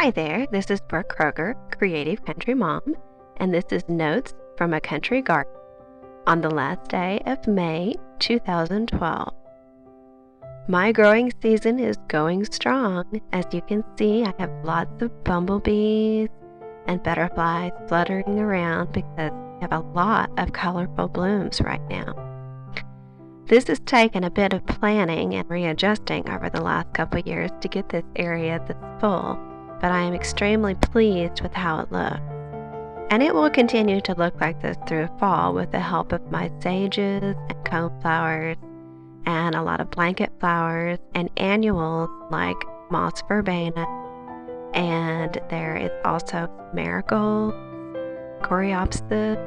Hi there, this is Brooke Kroeger, Creative Country Mom, and this is Notes from a Country Garden on the last day of May 2012. My growing season is going strong. As you can see, I have lots of bumblebees and butterflies fluttering around because we have a lot of colorful blooms right now. This has taken a bit of planning and readjusting over the last couple years to get this area this full, but I am extremely pleased with how it looks. And it will continue to look like this through fall with the help of my sages and coneflowers and a lot of blanket flowers and annuals like moss verbena, and there is also marigolds, coreopsis,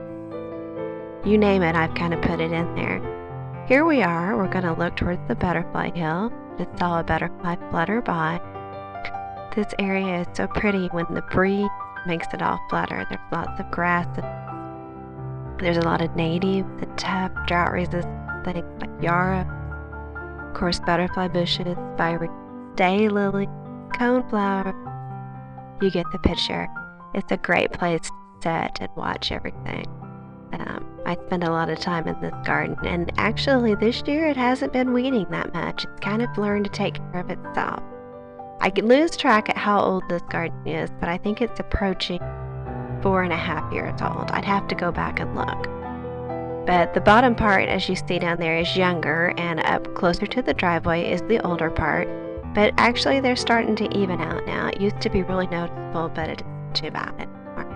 you name it, I've kind of put it in there. Here we are, we're going to look towards the butterfly hill. Just saw a butterfly flutter by. This area is so pretty when the breeze makes it all flutter. There's lots of grasses. There's a lot of natives and tough drought-resistant things like yarrow. Of course, butterfly bushes, spiry daylilies, coneflowers. You get the picture. It's a great place to sit and watch everything. I spend a lot of time in this garden, and actually this year it hasn't been weeding that much. It's kind of learned to take care of itself. I can lose track at how old this garden is, but I think it's approaching 4.5 years old. I'd have to go back and look. But the bottom part, as you see down there, is younger, and up closer to the driveway is the older part. But actually they're starting to even out now. It used to be really noticeable, but it isn't too bad anymore.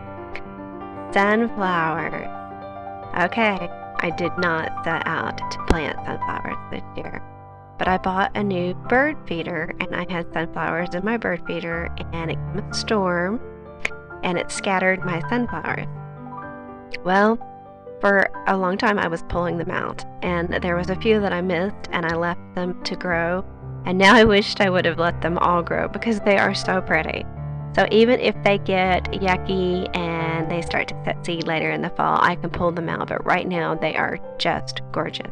Sunflowers. Okay, I did not set out to plant sunflowers this year. But I bought a new bird feeder, and I had sunflowers in my bird feeder, and it came a storm, and it scattered my sunflowers. Well, for a long time I was pulling them out, and there was a few that I missed, and I left them to grow, and now I wished I would have let them all grow because they are so pretty. So even if they get yucky and they start to set seed later in the fall, I can pull them out, but right now they are just gorgeous.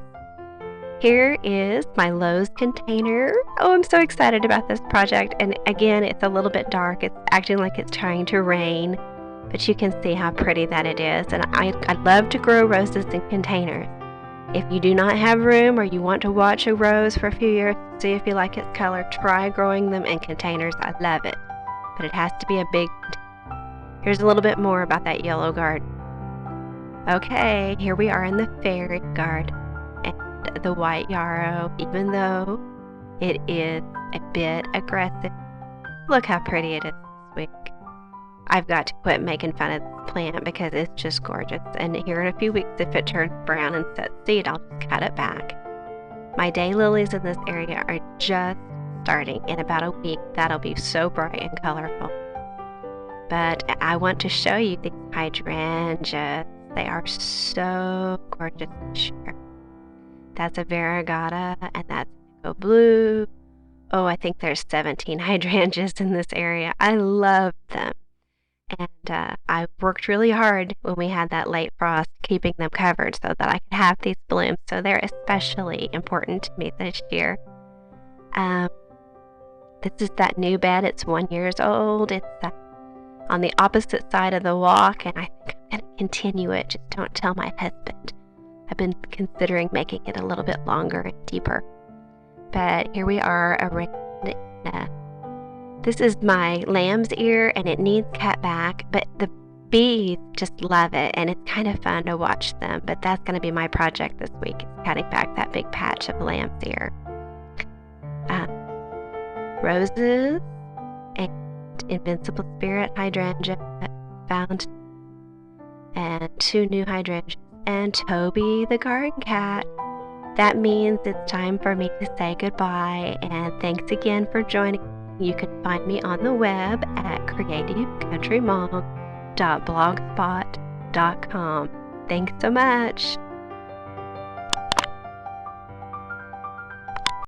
Here is my Lowe's container. Oh, I'm so excited about this project. And again, it's a little bit dark. It's acting like it's trying to rain, but you can see how pretty that it is. And I love to grow roses in containers. If you do not have room or you want to watch a rose for a few years, see if you like its color, try growing them in containers. I love it. But it has to be a big container. Here's a little bit more about that yellow garden. Okay, here we are in the fairy garden. The white yarrow, even though it is a bit aggressive. Look how pretty it is this week. I've got to quit making fun of this plant because it's just gorgeous. And here in a few weeks, if it turns brown and sets seed, I'll just cut it back. My daylilies in this area are just starting. In about a week, that'll be so bright and colorful. But I want to show you these hydrangeas. They are so gorgeous this year. That's a variegata, and that's indigo blue. Oh, I think there's 17 hydrangeas in this area. I love them. And I worked really hard when we had that late frost, keeping them covered so that I could have these blooms. So they're especially important to me this year. This is that new bed. It's 1 year old. It's on the opposite side of the walk, and I think I'm going to continue it. Just don't tell my husband. I've been considering making it a little bit longer and deeper. But here we are around. This is my lamb's ear, and it needs cut back, but the bees just love it, and it's kind of fun to watch them. But that's going to be my project this week, is cutting back that big patch of lamb's ear. Roses and Invincible Spirit hydrangea found, and 2 new hydrangeas. And Toby the garden cat. That means it's time for me to say goodbye, and thanks again for joining. You can find me on the web at creativecountrymom.blogspot.com. Thanks so much.